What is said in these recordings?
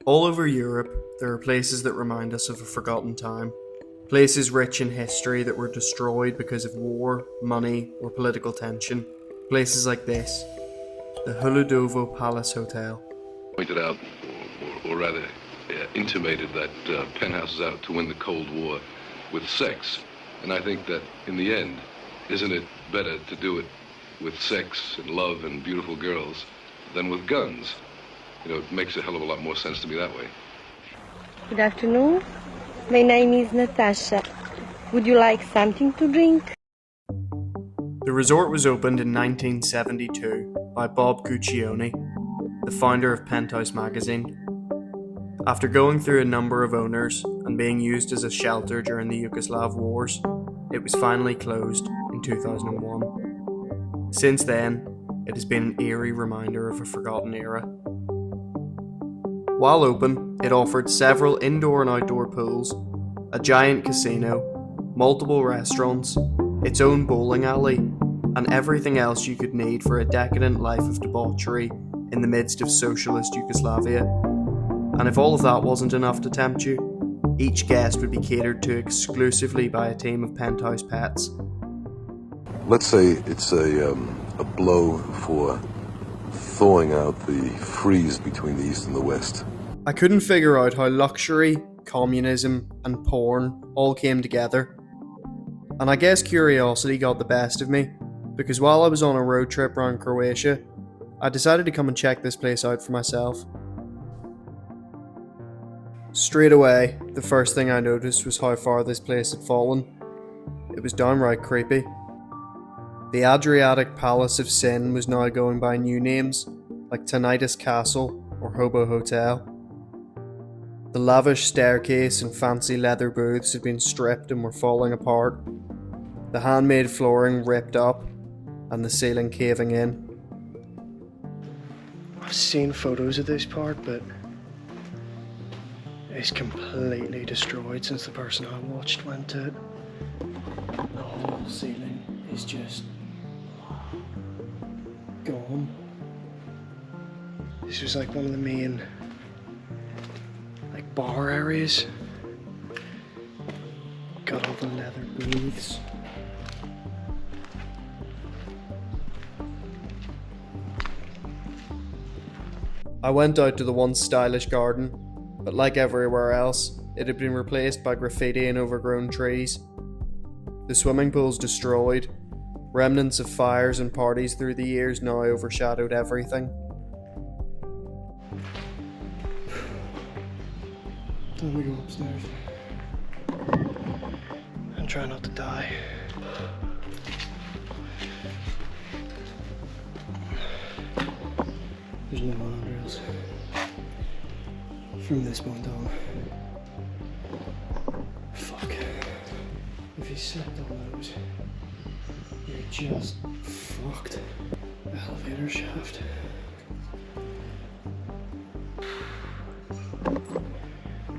All over Europe, there are places that remind us of a forgotten time. Places rich in history that were destroyed because of war, money, or political tension. Places like this, the Haludovo Palace Hotel. Pointed out, or rather intimated that Penthouse is out to win the Cold War with sex. And I think that in the end, isn't it better to do it with sex and love and beautiful girls than with guns? You know, it makes a hell of a lot more sense to me that way. Good afternoon. My name is Natasha. Would you like something to drink? The resort was opened in 1972 by Bob Guccione, the founder of Penthouse magazine. After going through a number of owners and being used as a shelter during the Yugoslav wars, it was finally closed in 2001. Since then, it has been an eerie reminder of a forgotten era. While open, it offered several indoor and outdoor pools, a giant casino, multiple restaurants, its own bowling alley, and everything else you could need for a decadent life of debauchery in the midst of socialist Yugoslavia. And if all of that wasn't enough to tempt you, each guest would be catered to exclusively by a team of Penthouse pets. Let's say it's a blow for thawing out the freeze between the East and the West. I couldn't figure out how luxury, communism, and porn all came together. And I guess curiosity got the best of me, because while I was on a road trip around Croatia, I decided to come and check this place out for myself. Straight away, the first thing I noticed was how far this place had fallen. It was downright creepy. The Adriatic Palace of Sin was now going by new names, like Tinnitus Castle or Hobo Hotel. The lavish staircase and fancy leather booths had been stripped and were falling apart, the handmade flooring ripped up, and the ceiling caving in. I've seen photos of this part, but it's completely destroyed since the person I watched went to it. The whole ceiling is just gone. This was like one of the main bar areas. Got all the leather booths. I went out to the once stylish garden, but like everywhere else, it had been replaced by graffiti and overgrown trees. The swimming pool's destroyed. Remnants of fires and parties through the years now overshadowed everything. Let me go upstairs and try not to die. There's no handrails from this point on. Fuck. If you slipped on those, you're just fucked. Elevator shaft.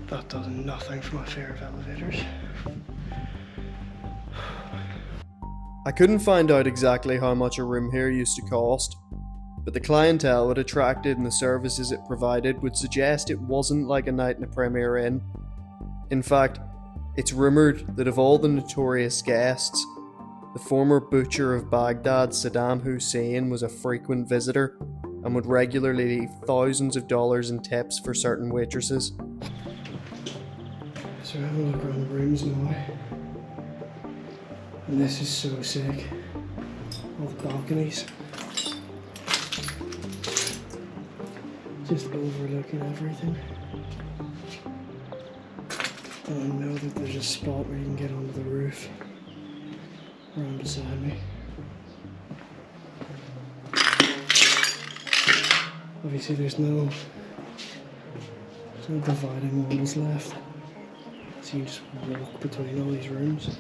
That does nothing for my fear of elevators. I couldn't find out exactly how much a room here used to cost, but the clientele it attracted and the services it provided would suggest it wasn't like a night in a Premier Inn. In fact, it's rumoured that of all the notorious guests, the former butcher of Baghdad, Saddam Hussein, was a frequent visitor and would regularly leave thousands of dollars in tips for certain waitresses. So I'm gonna look around the rooms now. And this is so sick. All the balconies. Just overlooking everything. And I know that there's a spot where you can get onto the roof. Around beside me. Obviously there's no dividing walls left. So you just walk between all these rooms.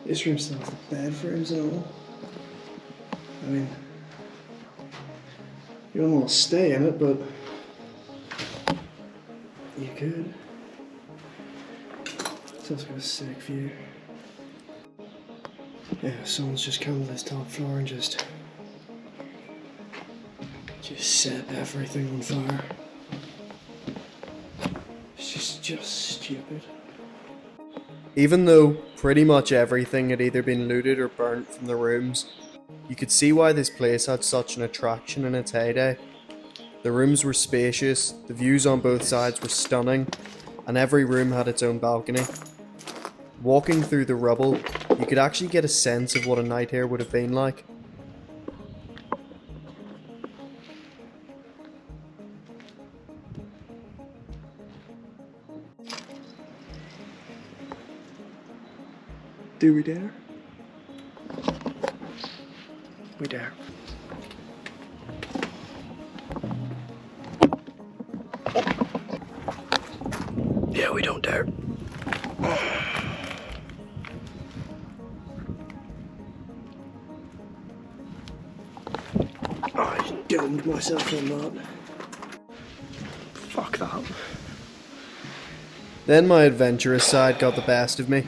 This room still has the bed frames and all. I mean, you don't want to stay in it, but you could. It's also got a sick view. Yeah, someone's just come to this top floor and just just set everything on fire. It's just stupid. Even though pretty much everything had either been looted or burnt from the rooms, you could see why this place had such an attraction in its heyday. The rooms were spacious, the views on both sides were stunning, and every room had its own balcony. Walking through the rubble, you could actually get a sense of what a night here would have been like. Do we dare? We dare. Yeah, we don't dare. I just domed myself on that. Fuck that. Then my adventurous side got the best of me,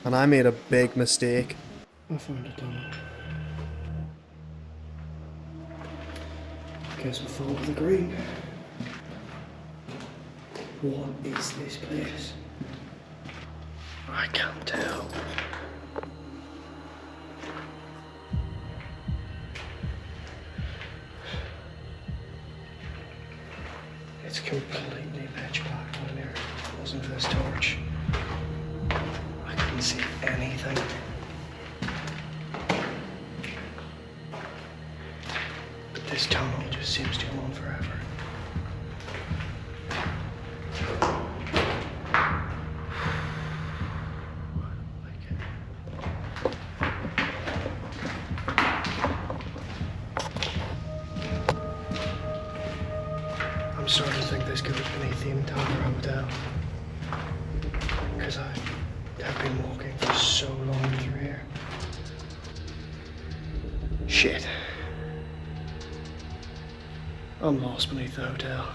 and I made a big mistake. I found a tunnel. Guess we'll follow the green. What is this place? I can't tell. It's completely pitch black down here. If it wasn't for this torch, I couldn't see anything. But this tunnel just seems to go on forever. I'm starting to think this goes beneath the entire hotel. Because I have been walking for so long through here. Shit. I'm lost beneath the hotel.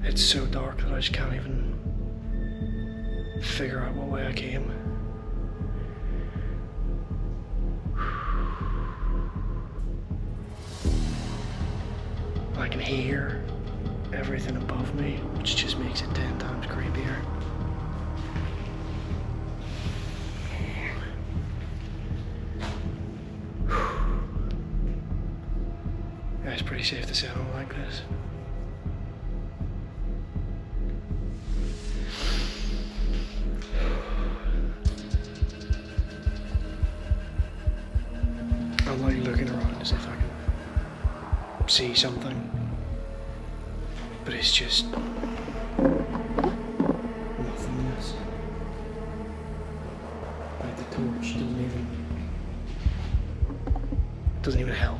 It's so dark that I just can't even figure out what way I came. I can hear everything above me, which just makes it 10 times creepier. Yeah, it's pretty safe to say I don't like this. I'm like looking around as if I can see something, but it's just nothingness. Like the torch doesn't even help.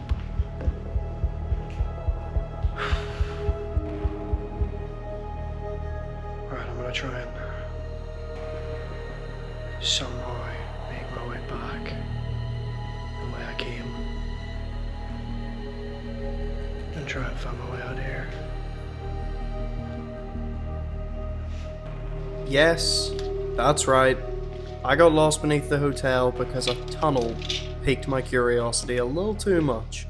Alright, I'm gonna try and somehow make my way back the way I came. And try and find my way out of here. Yes, that's right. I got lost beneath the hotel because a tunnel piqued my curiosity a little too much.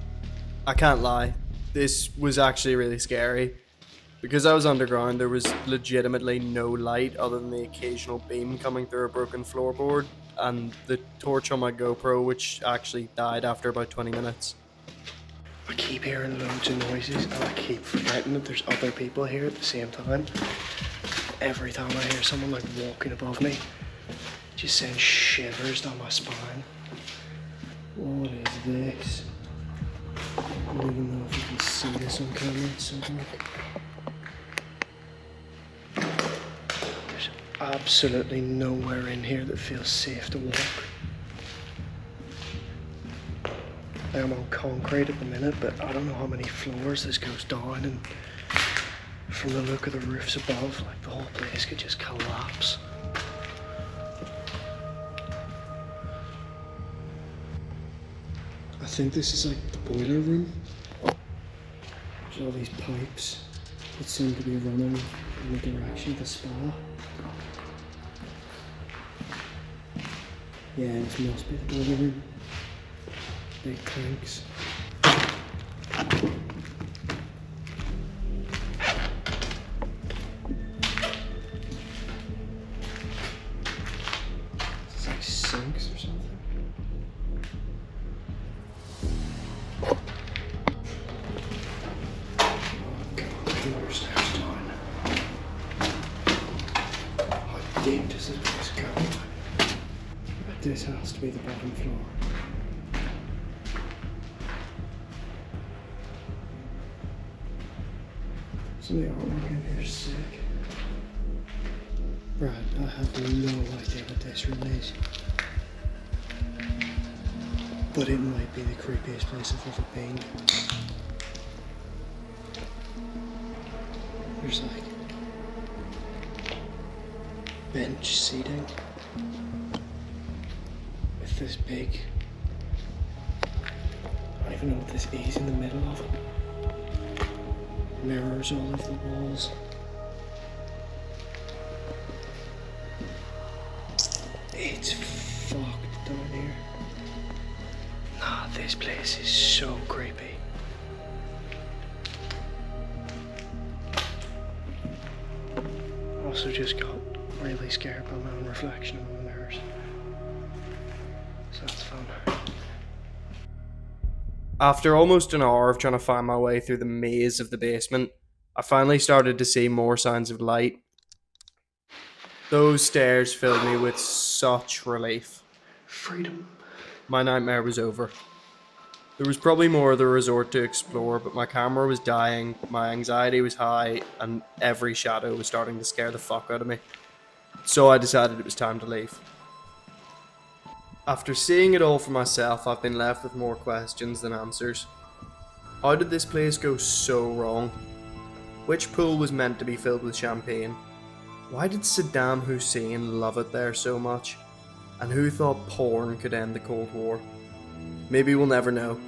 I can't lie, this was actually really scary. Because I was underground, there was legitimately no light other than the occasional beam coming through a broken floorboard and the torch on my GoPro, which actually died after about 20 minutes. I keep hearing loads of noises and I keep forgetting that there's other people here at the same time. Every time I hear someone like walking above me, it just sends shivers down my spine. What is this? I don't even know if you can see this on camera, it's so dark. There's absolutely nowhere in here that feels safe to walk. I'm on concrete at the minute, but I don't know how many floors this goes down, and from the look of the roofs above, like the whole place could just collapse. I think this is like the boiler room. There's all these pipes that seem to be running in the direction of the spa. Yeah, this must be the boiler room. Big cranks. It's like sinks or something. Oh god, the stairs down. How deep does this place go? But this has to be the bottom floor. Some of the artwork in here is sick. Brad, I have no idea what this room is. But it might be the creepiest place I've ever been. There's like bench seating with this big, I don't even know what this is in the middle of it. Mirrors all over the walls. It's fucked down here. Nah, this place is so creepy. Also just got really scared by my own reflection in the mirrors. So that's fun. After almost an hour of trying to find my way through the maze of the basement, I finally started to see more signs of light. Those stairs filled me with such relief. Freedom. My nightmare was over. There was probably more of the resort to explore, but my camera was dying, my anxiety was high, and every shadow was starting to scare the fuck out of me. So I decided it was time to leave. After seeing it all for myself, I've been left with more questions than answers. How did this place go so wrong? Which pool was meant to be filled with champagne? Why did Saddam Hussein love it there so much? And who thought porn could end the Cold War? Maybe we'll never know.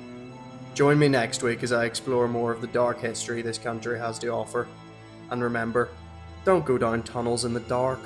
Join me next week as I explore more of the dark history this country has to offer. And remember, don't go down tunnels in the dark.